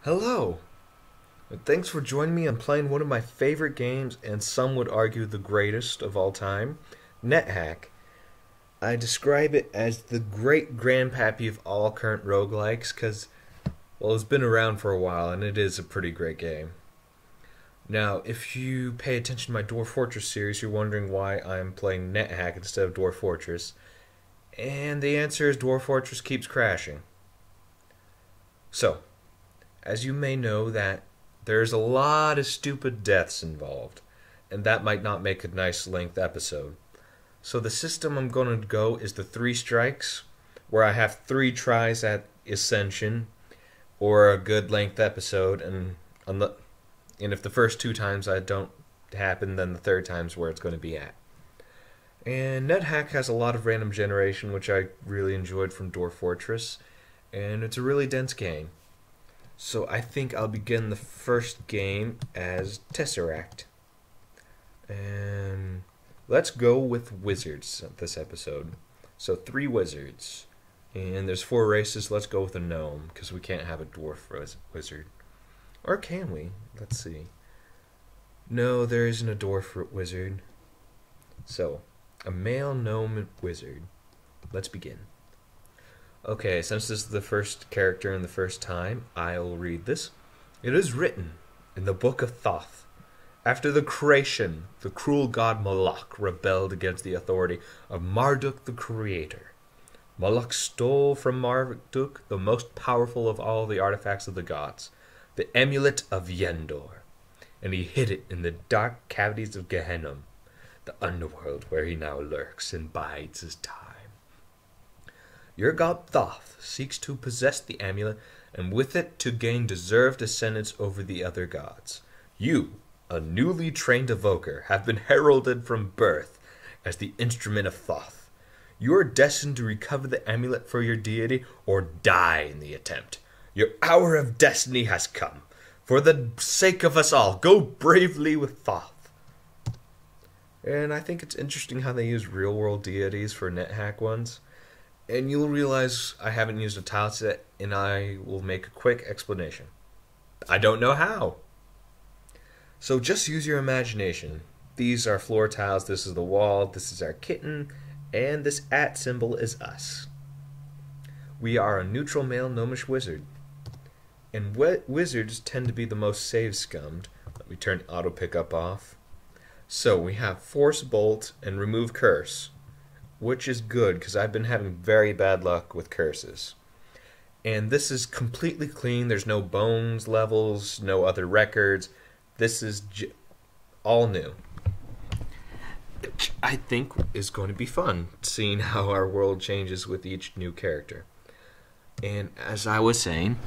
Hello, and thanks for joining me. I'm playing one of my favorite games, and some would argue the greatest of all time, Nethack. I describe it as the great grandpappy of all current roguelikes because, well, it's been around for a while, and it is a pretty great game. Now, if you pay attention to my Dwarf Fortress series, you're wondering why I'm playing Nethack instead of Dwarf Fortress. And the answer is Dwarf Fortress keeps crashing. So, as you may know, that there's a lot of stupid deaths involved, and that might not make a nice length episode. So the system I'm going to go is the three strikes, where I have three tries at Ascension, or a good length episode, and if the first two times I don't happen, then the third time's where it's going to be at. And NetHack has a lot of random generation, which I really enjoyed from Dwarf Fortress, and it's a really dense game. So I think I'll begin the first game as Tesseract. And let's go with wizards this episode. So 3 wizards. And there's 4 races. Let's go with a gnome, because we can't have a dwarf wizard. Or can we? Let's see. No, there isn't a dwarf wizard. So, a male gnome wizard. Let's begin. Okay, since this is the first character in the first time, I'll read this. It is written in the Book of Thoth. After the creation, the cruel god Moloch rebelled against the authority of Marduk the Creator. Moloch stole from Marduk the most powerful of all the artifacts of the gods, the amulet of Yendor, and he hid it in the dark cavities of Gehenna, the underworld where he now lurks and bides his time. Your god Thoth seeks to possess the amulet, and with it to gain deserved ascendance over the other gods. You, a newly trained evoker, have been heralded from birth as the instrument of Thoth. You are destined to recover the amulet for your deity, or die in the attempt. Your hour of destiny has come. For the sake of us all, go bravely with Thoth. And I think it's interesting how they use real-world deities for NetHack ones. And you'll realize I haven't used a tile set, and I will make a quick explanation. I don't know how. So just use your imagination. These are floor tiles, this is the wall, this is our kitten, and this @ symbol is us. We are a neutral male gnomish wizard. And wizards tend to be the most save scummed. Let me turn auto pickup off. So we have Force Bolt and Remove Curse, which is good because I've been having very bad luck with curses. And this is completely clean. There's no bones levels, no other records. This is all new. Which I think is going to be fun, seeing how our world changes with each new character. And as I was saying,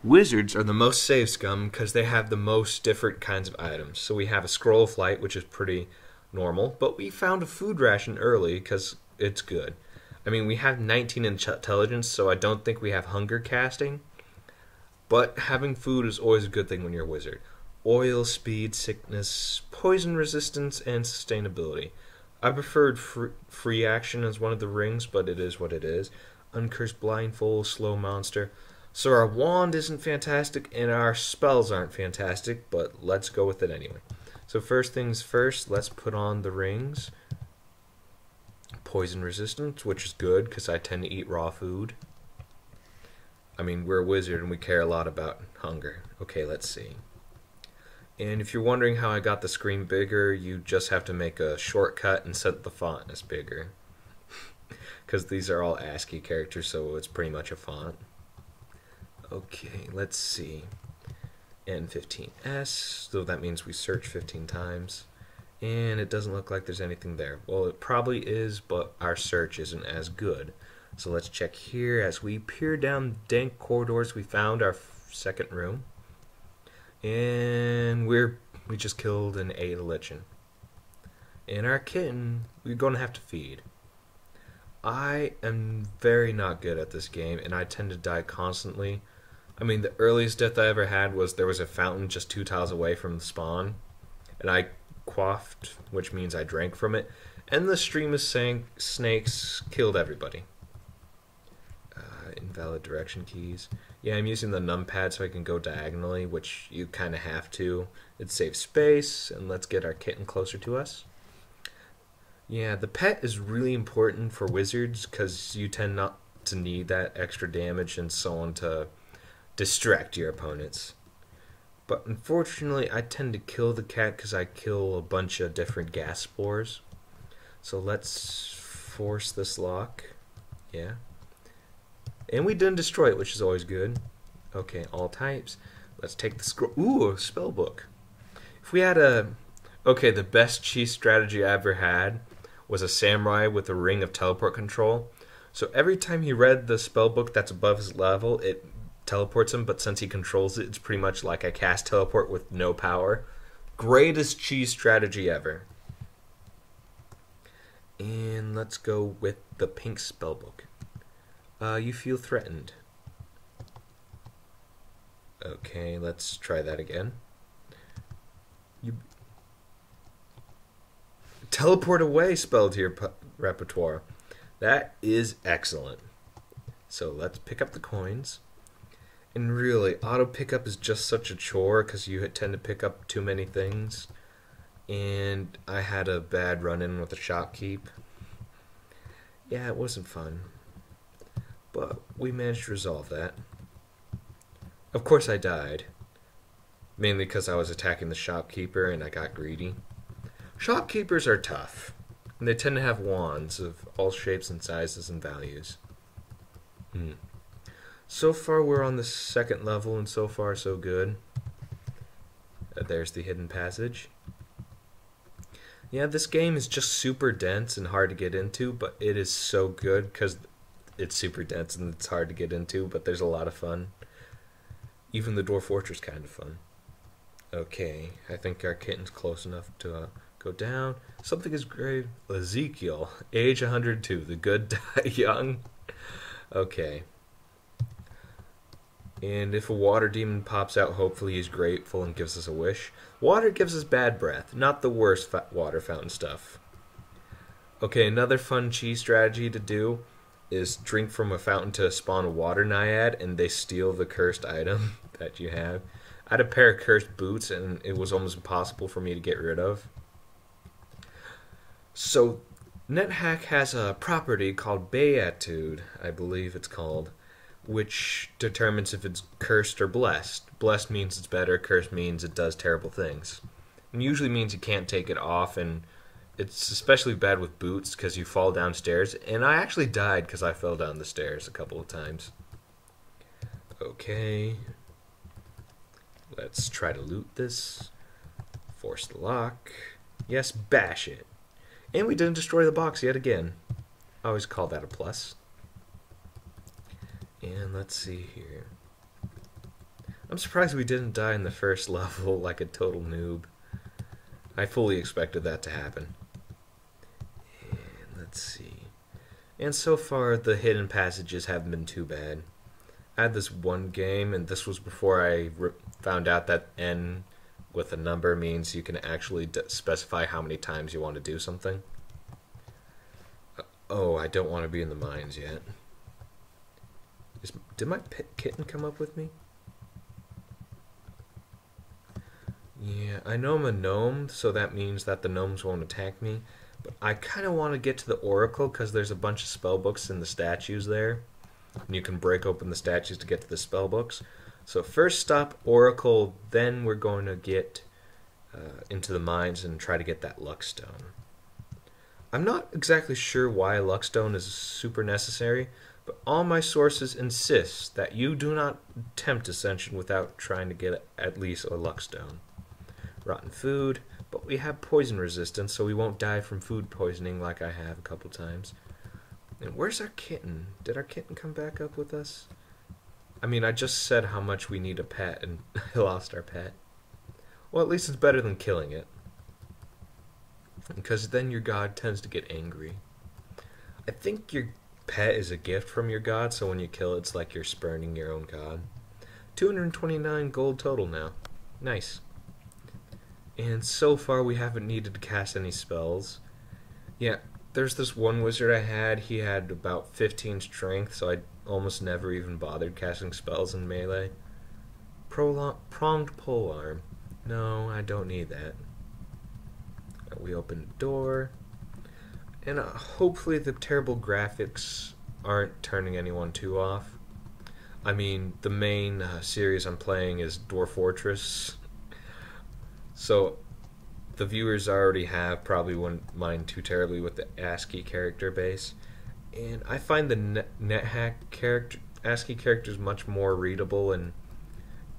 wizards are the most save scum because they have the most different kinds of items. So we have a scroll of flight, which is pretty normal, but we found a food ration early because it's good. I mean, we have 19 intelligence, so I don't think we have hunger casting, but having food is always a good thing when you're a wizard. Oil, speed, sickness, poison resistance, and sustainability. I preferred free action as one of the rings, but it is what it is. Uncursed blindfold, slow monster. So our wand isn't fantastic, and our spells aren't fantastic, but let's go with it anyway. So first things first, let's put on the rings. Poison resistance, which is good because I tend to eat raw food. I mean, we're a wizard and we care a lot about hunger. Okay, let's see. And if you're wondering how I got the screen bigger, you just have to make a shortcut and set the font as bigger. Because these are all ASCII characters, so it's pretty much a font. Okay, let's see. N15S, so that means we search 15 times. And it doesn't look like there's anything there. Well, it probably is, but our search isn't as good. So let's check here. As we peer down dank corridors, we found our second room. And we just killed and ate a lichen. And our kitten, we're going to have to feed. I am very not good at this game, and I tend to die constantly. I mean, the earliest death I ever had was there was a fountain just 2 tiles away from the spawn, and I quaffed, which means I drank from it, and the stream of snakes killed everybody. Invalid direction keys. Yeah, I'm using the numpad so I can go diagonally, which you kind of have to. It saves space, and let's get our kitten closer to us. Yeah, the pet is really important for wizards because you tend not to need that extra damage and so on to distract your opponents. But unfortunately, I tend to kill the cat because I kill a bunch of different gas spores. So let's force this lock. Yeah. And we didn't destroy it, which is always good. Okay, all types. Let's take the scroll. Ooh, a spell book. If we had a... Okay, the best cheese strategy I ever had was a samurai with a ring of teleport control. So every time he read the spell book that's above his level, it teleports him, but since he controls it, it's pretty much like I cast teleport with no power. Greatest cheese strategy ever. And let's go with the pink spellbook. You feel threatened. Okay, let's try that again. You teleport away spell to your repertoire. That is excellent. So let's pick up the coins. And really, auto pickup is just such a chore because you tend to pick up too many things. And I had a bad run-in with the shopkeep. Yeah, it wasn't fun. But we managed to resolve that. Of course I died. Mainly because I was attacking the shopkeeper and I got greedy. Shopkeepers are tough. And they tend to have wands of all shapes and sizes and values. So far we're on the second level and so far so good. There's the hidden passage. Yeah, this game is just super dense and hard to get into, but it is so good because it's super dense and it's hard to get into, but there's a lot of fun. Even the Dwarf Fortress kind of fun. Okay, I think our kitten's close enough to go down. Something is grave. Ezekiel, age 102, the good die young. Okay. And if a water demon pops out, hopefully he's grateful and gives us a wish. Water gives us bad breath, not the worst water fountain stuff. Okay, another fun cheese strategy to do is drink from a fountain to spawn a water naiad, and they steal the cursed item that you have. I had a pair of cursed boots, and it was almost impossible for me to get rid of. So, Nethack has a property called Beatitude, I believe it's called, which determines if it's cursed or blessed. Blessed means it's better, cursed means it does terrible things. And usually means you can't take it off, and it's especially bad with boots because you fall downstairs. And I actually died because I fell down the stairs a couple of times. Okay. Let's try to loot this. Force the lock. Yes, bash it. And we didn't destroy the box yet again. I always call that a plus. And let's see here. I'm surprised we didn't die in the first level like a total noob. I fully expected that to happen. And let's see. And so far, the hidden passages haven't been too bad. I had this one game, and this was before I found out that N with a number means you can actually specify how many times you want to do something. Oh, I don't want to be in the mines yet. Did my kitten come up with me? Yeah, I know I'm a gnome, so that means that the gnomes won't attack me. But I kind of want to get to the oracle because there's a bunch of spell books in the statues there. And you can break open the statues to get to the spell books. So first stop oracle, then we're going to get into the mines and try to get that luckstone. I'm not exactly sure why luckstone is super necessary, but all my sources insist that you do not attempt ascension without trying to get at least a luckstone. Rotten food, but we have poison resistance, so we won't die from food poisoning like I have a couple times. And where's our kitten? Did our kitten come back up with us? I mean, I just said how much we need a pet, and I lost our pet. Well, at least it's better than killing it. Because then your god tends to get angry. I think your pet is a gift from your god, so when you kill it, it's like you're spurning your own god. 229 gold total now. Nice. And so far we haven't needed to cast any spells. Yeah, there's this one wizard I had. He had about 15 strength, so I almost never even bothered casting spells in melee. Pronged polearm. No, I don't need that. We open the door. And hopefully the terrible graphics aren't turning anyone too off. I mean, the main series I'm playing is Dwarf Fortress. So the viewers I already have probably wouldn't mind too terribly with the ASCII character base. And I find the Nethack ASCII characters much more readable and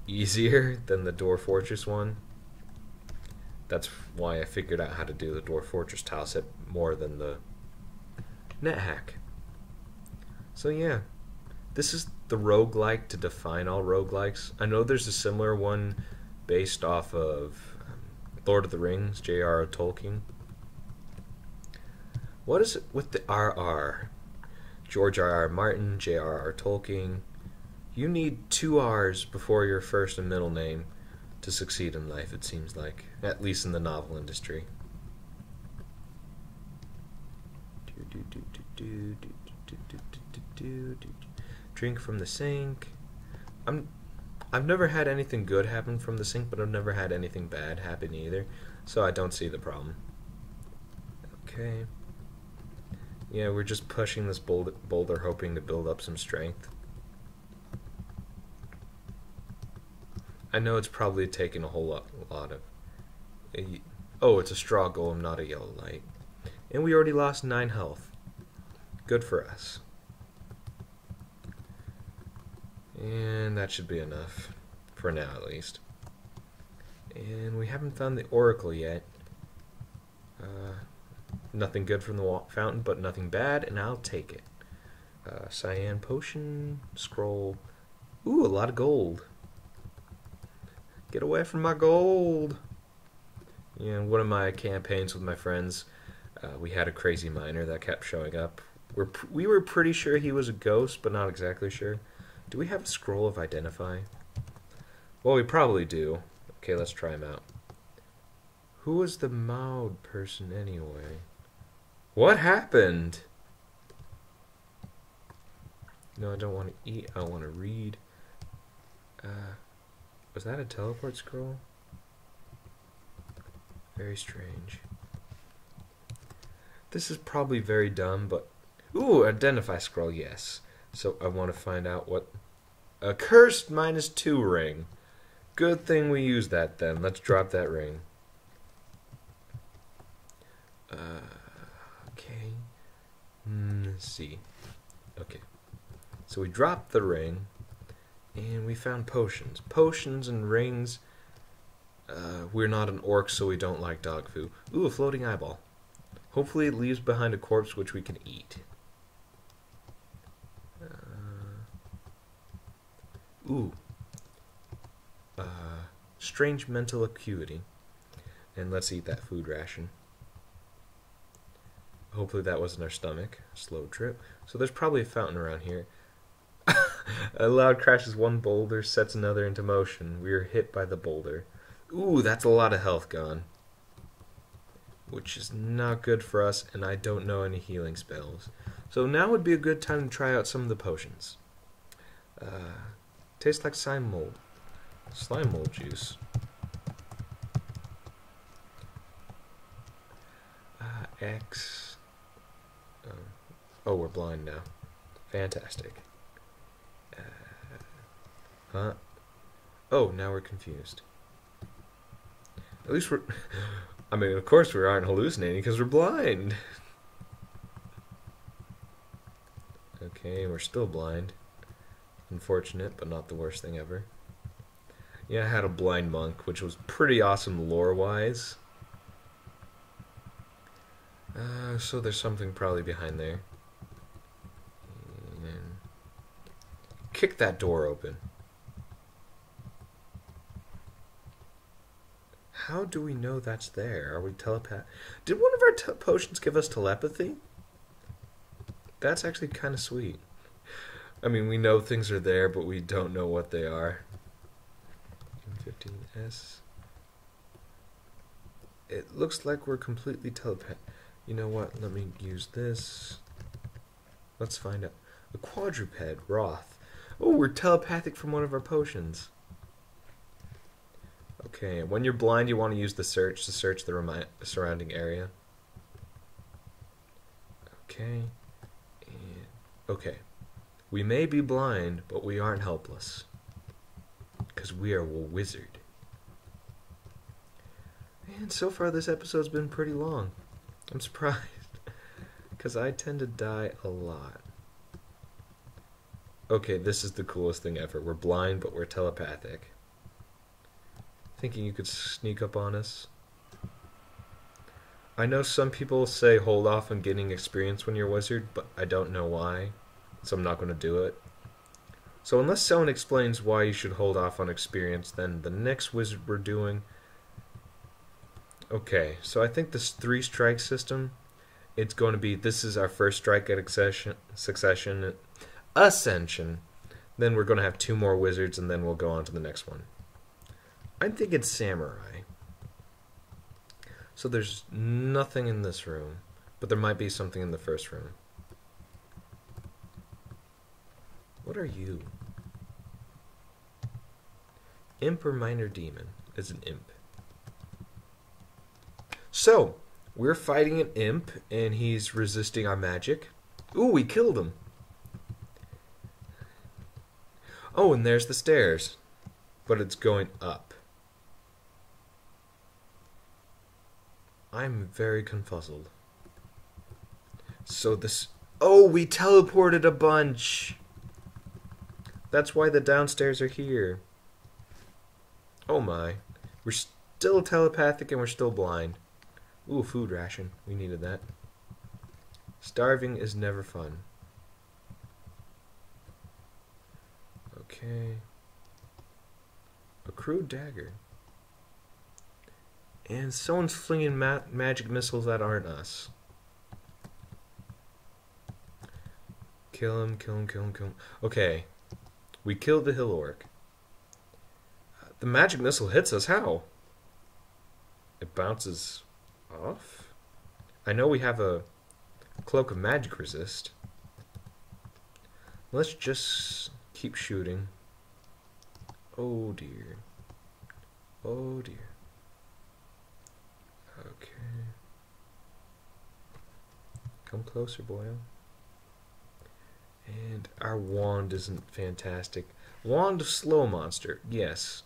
easier than the Dwarf Fortress one. That's why I figured out how to do the Dwarf Fortress tileset more than the Nethack. So yeah, this is the roguelike to define all roguelikes. I know there's a similar one based off of Lord of the Rings, J.R.R. Tolkien. What is it with the RR? George R.R. Martin, J.R.R. Tolkien. You need 2 R's before your first and middle name to succeed in life, it seems like. At least in the novel industry. Drink from the sink. I've never had anything good happen from the sink, but I've never had anything bad happen either, so I don't see the problem. Okay. Yeah, we're just pushing this boulder hoping to build up some strength. I know it's probably taken a whole lot of... Oh, it's a straw golem, not a yellow light. And we already lost 9 health. Good for us. And that should be enough. For now, at least. And we haven't found the oracle yet. Nothing good from the fountain, but nothing bad, and I'll take it. Cyan potion, scroll. Ooh, a lot of gold. Get away from my gold! Yeah, in one of my campaigns with my friends, we had a crazy miner that kept showing up. We were pretty sure he was a ghost, but not exactly sure. Do we have a scroll of identify? Well, we probably do. Okay, let's try him out. Who was the Maud person anyway? What happened? No, I don't want to eat. I want to read. Was that a teleport scroll? Very strange. This is probably very dumb, but... Ooh, identify scroll, yes. So I want to find out what... A cursed -2 ring. Good thing we used that then. Let's drop that ring. Okay. Let's see. Okay. So we dropped the ring, and we found potions. Potions and rings. We're not an orc, so we don't like dog food. Ooh, a floating eyeball. Hopefully it leaves behind a corpse which we can eat. Strange mental acuity. And let's eat that food ration. Hopefully that wasn't our stomach. Slow trip. So there's probably a fountain around here. A loud crash as one boulder sets another into motion. We are hit by the boulder. Ooh, that's a lot of health gone. Which is not good for us, and I don't know any healing spells. So now would be a good time to try out some of the potions. Tastes like slime mold. Slime mold juice. X. Oh, we're blind now. Fantastic. Huh? Oh, now we're confused. At least we're... I mean, of course we aren't hallucinating because we're blind. Okay, we're still blind. Unfortunate, but not the worst thing ever. Yeah, I had a blind monk, which was pretty awesome lore-wise. So there's something probably behind there. And kick that door open. How do we know that's there? Are we telepath? Did one of our potions give us telepathy? That's actually kind of sweet. I mean, we know things are there, but we don't know what they are. M15S. It looks like we're completely telepath. You know what? Let me use this. Let's find out. A quadruped, Roth. Oh, we're telepathic from one of our potions. Okay, when you're blind, you want to use the search to search the surrounding area. Okay. And, okay. We may be blind, but we aren't helpless. Because we are a wizard. And so far this episode's been pretty long. I'm surprised. Because I tend to die a lot. Okay, this is the coolest thing ever. We're blind, but we're telepathic. Thinking you could sneak up on us? I know some people say hold off on getting experience when you're a wizard, but I don't know why, so I'm not going to do it. So unless someone explains why you should hold off on experience, then the next wizard we're doing... Okay, so I think this 3-strike system, it's going to be, this is our first strike at Ascension. Then we're going to have 2 more wizards, and then we'll go on to the next one. I'm thinking Samurai. So there's nothing in this room, but there might be something in the first room. What are you? Imp or minor demon? Is an imp. So, we're fighting an imp, and he's resisting our magic. Ooh, we killed him. Oh, and there's the stairs. But it's going up. I'm very confuzzled. So this... Oh, we teleported a bunch! That's why the downstairs are here. Oh my. We're still telepathic and we're still blind. Ooh, food ration. We needed that. Starving is never fun. Okay. A crude dagger. And someone's flinging magic missiles that aren't us. Kill him, kill him, kill him, kill him. Okay. We killed the hill orc. The magic missile hits us. How? It bounces off? I know we have a cloak of magic resist. Let's just keep shooting. Oh dear. Oh dear. Okay. Come closer, boyo. And our wand isn't fantastic. Wand of slow monster. Yes.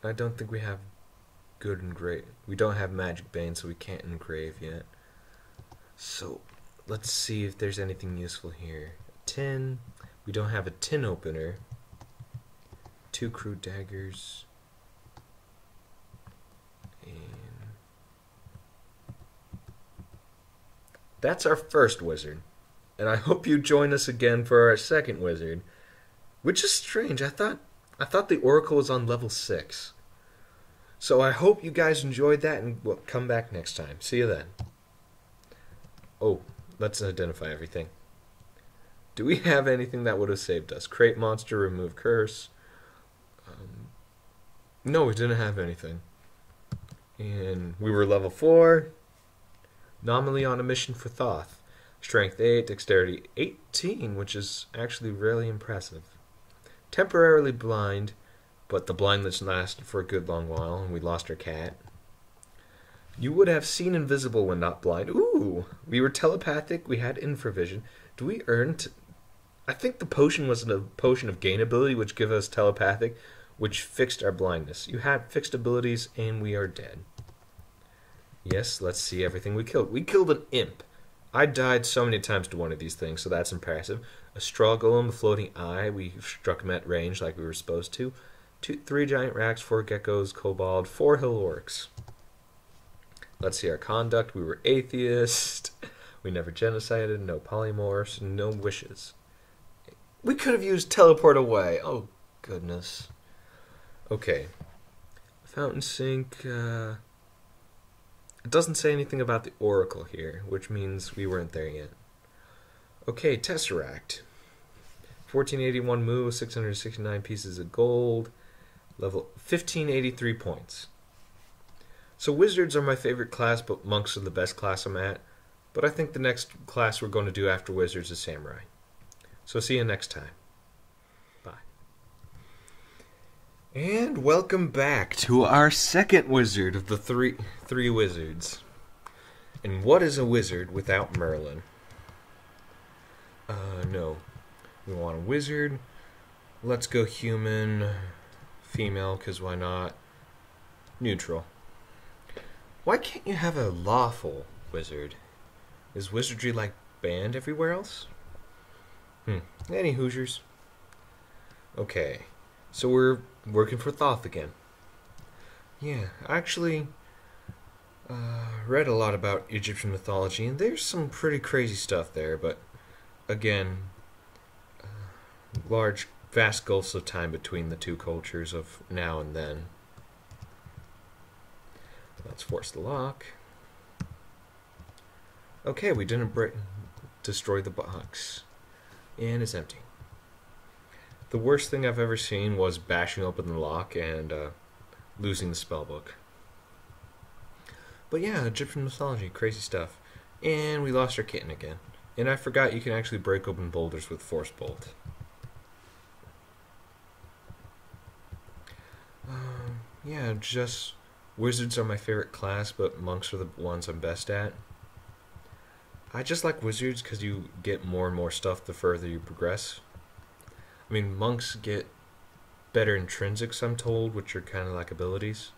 I don't think we have good and great. We don't have magic bane, so we can't engrave yet. So let's see if there's anything useful here. A tin. We don't have a tin opener. 2 crude daggers. And that's our first wizard. And I hope you join us again for our second wizard. Which is strange. I thought the Oracle was on level 6. So I hope you guys enjoyed that, and we'll come back next time. See you then. Oh, let's identify everything. Do we have anything that would have saved us? Crate monster, remove curse. No, we didn't have anything. And we were level 4. Nominally on a mission for Thoth. Strength 8, dexterity 18, which is actually really impressive. Temporarily blind, but the blindness lasted for a good long while, and we lost our cat. You would have seen invisible when not blind. Ooh! We were telepathic, we had infravision. Do we earn... I think the potion was a potion of gain ability, which gives us telepathic, which fixed our blindness. You had fixed abilities, and we are dead. Yes, let's see everything we killed. We killed an imp. I died so many times to one of these things, so that's impressive. A straw golem, a floating eye. We struck him at range like we were supposed to. 3 giant racks, 4 geckos, kobold, 4 hill orcs. Let's see our conduct. We were atheist. We never genocided. No polymorphs. No wishes. We could have used teleport away. Oh, goodness. Okay. Fountain sink. It doesn't say anything about the Oracle here, which means we weren't there yet. Okay, Tesseract. 1481 moo, 669 pieces of gold. Level 1583 points. So wizards are my favorite class, but monks are the best class I'm at. But I think the next class we're going to do after wizards is samurai. So see you next time. Bye. And welcome back to our second wizard of the three wizards. And what is a wizard without Merlin? No. We want a wizard. Let's go human, female, because why not? Neutral. Why can't you have a lawful wizard? Is wizardry like banned everywhere else? Any Hoosiers? Okay, so we're working for Thoth again. Yeah, I actually read a lot about Egyptian mythology, and there's some pretty crazy stuff there, but again, vast gulfs of time between the two cultures of now and then. Let's force the lock. Okay, we didn't destroy the box. And it's empty. The worst thing I've ever seen was bashing open the lock and losing the spellbook. But yeah, Egyptian mythology, crazy stuff. And we lost our kitten again. And I forgot you can actually break open boulders with Force Bolt. Yeah, just wizards are my favorite class, but monks are the ones I'm best at. I just like wizards because you get more and more stuff the further you progress. I mean, monks get better intrinsics, I'm told, which are kind of like abilities.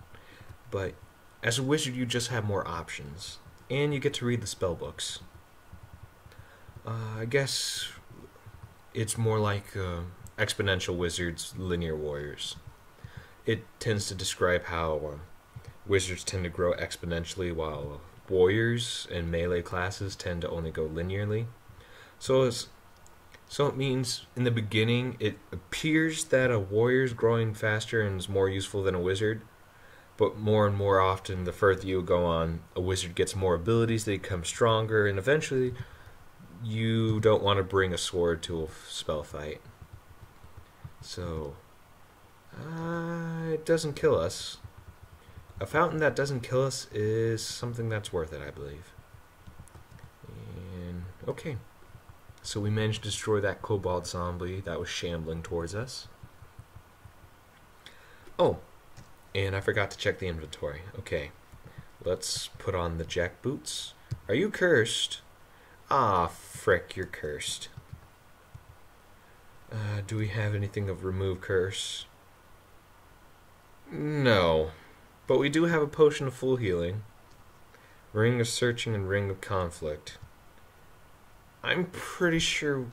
But as a wizard, you just have more options. And you get to read the spell books. I guess it's more like exponential wizards, linear warriors. It tends to describe how wizards tend to grow exponentially while warriors and melee classes tend to only go linearly. So it means in the beginning it appears that a warrior is growing faster and is more useful than a wizard, but more and more often the further you go on, a wizard gets more abilities, they become stronger, and eventually you don't want to bring a sword to a spell fight. So it doesn't kill us. A fountain that doesn't kill us is something that's worth it, I believe. And okay, so we managed to destroy that kobold zombie that was shambling towards us. Oh, and I forgot to check the inventory. Okay, let's put on the jack boots. Are you cursed? Ah, frick, you're cursed. Do we have anything of remove curse? No. But we do have a potion of full healing, ring of searching, and ring of conflict. I'm pretty sure...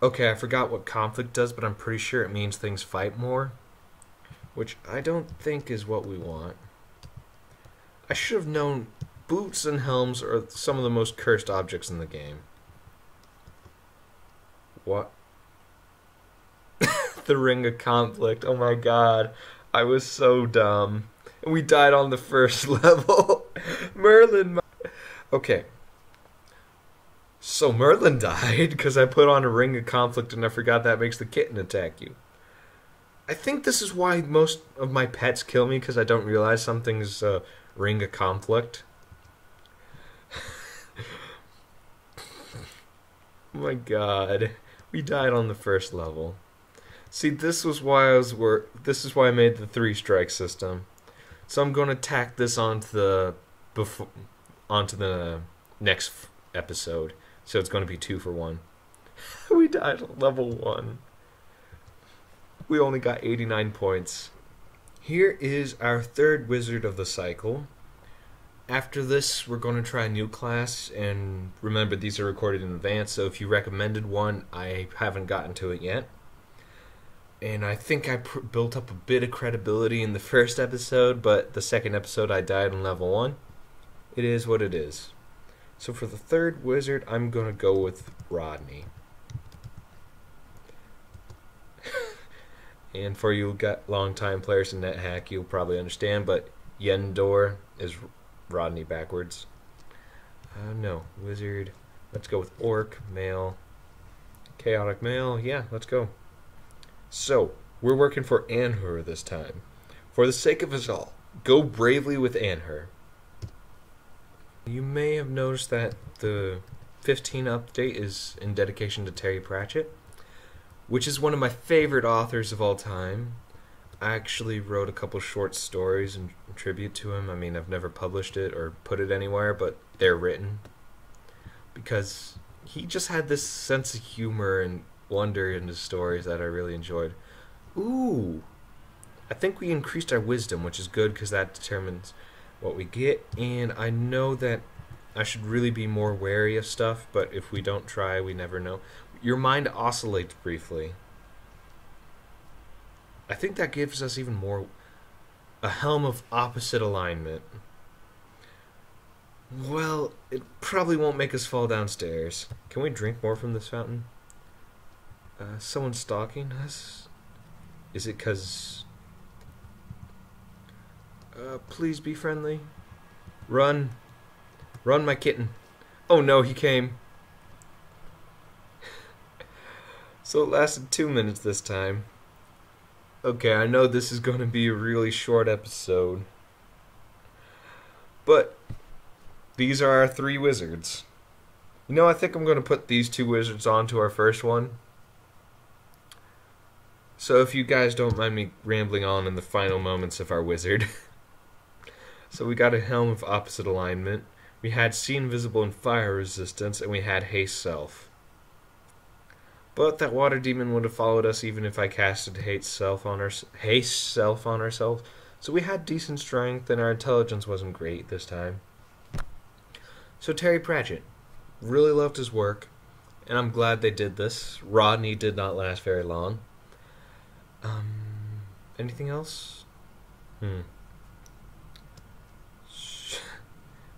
Okay, I forgot what conflict does, but I'm pretty sure it means things fight more, which I don't think is what we want. I should have known boots and helms are some of the most cursed objects in the game. What? The ring of conflict, oh my god. I was so dumb. And we died on the first level. Merlin. Okay. So Merlin died because I put on a ring of conflict and I forgot that makes the kitten attack you. I think this is why most of my pets kill me, because I don't realize something's a ring of conflict. Oh my god. We died on the first level. See, this is why I made the 3-strike system. So I'm going to tack this onto the next episode. So it's going to be 2 for 1. We died at level 1. We only got 89 points. Here is our third wizard of the cycle. After this, we're going to try a new class, and remember, these are recorded in advance, so if you recommended one, I haven't gotten to it yet. And I think I built up a bit of credibility in the first episode, but the second episode I died on level 1. It is what it is. So for the third wizard, I'm going to go with Rodney. And for you long-time players in Nethack, you'll probably understand, but Yendor is Rodney backwards. No, wizard. Let's go with orc, male, chaotic male. Yeah, let's go. So, we're working for Anhur this time. For the sake of us all, Go bravely within her. You may have noticed that the 15 update is in dedication to Terry Pratchett, which is one of my favorite authors of all time. I actually wrote a couple short stories in tribute to him. I mean, I've never published it or put it anywhere, but they're written. Because he just had this sense of humor and wonder in his stories that I really enjoyed. Ooh! I think we increased our wisdom, which is good because that determines what we get. And I know that I should really be more wary of stuff, but if we don't try, we never know. Your mind oscillates briefly. I think that gives us even more... a helm of opposite alignment. Well, it probably won't make us fall downstairs. Can we drink more from this fountain? Someone's stalking us? Is it 'cause... please be friendly. Run. Run, my kitten. Oh no, he came. So it lasted 2 minutes this time. Okay, I know this is going to be a really short episode. But these are our 3 wizards. You know, I think I'm going to put these 2 wizards onto our first one. So if you guys don't mind me rambling on in the final moments of our wizard. So we got a helm of opposite alignment. We had see invisible and fire resistance, and we had haste self. But that water demon would have followed us even if I casted haste self on ourselves. So we had decent strength, and our intelligence wasn't great this time. So Terry Pratchett, really loved his work, and I'm glad they did this. Rodney did not last very long. Anything else?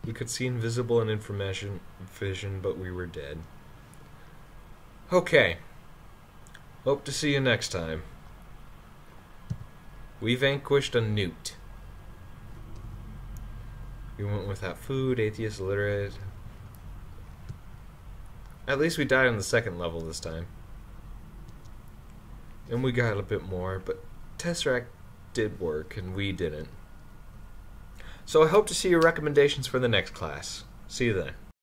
We could see invisible and information vision, but we were dead. Okay. Hope to see you next time. We vanquished a newt. We went without food, atheist, illiterate. At least we died on the 2nd level this time. And we got a bit more, but Tesseract did work, and we didn't. So I hope to see your recommendations for the next class. See you then.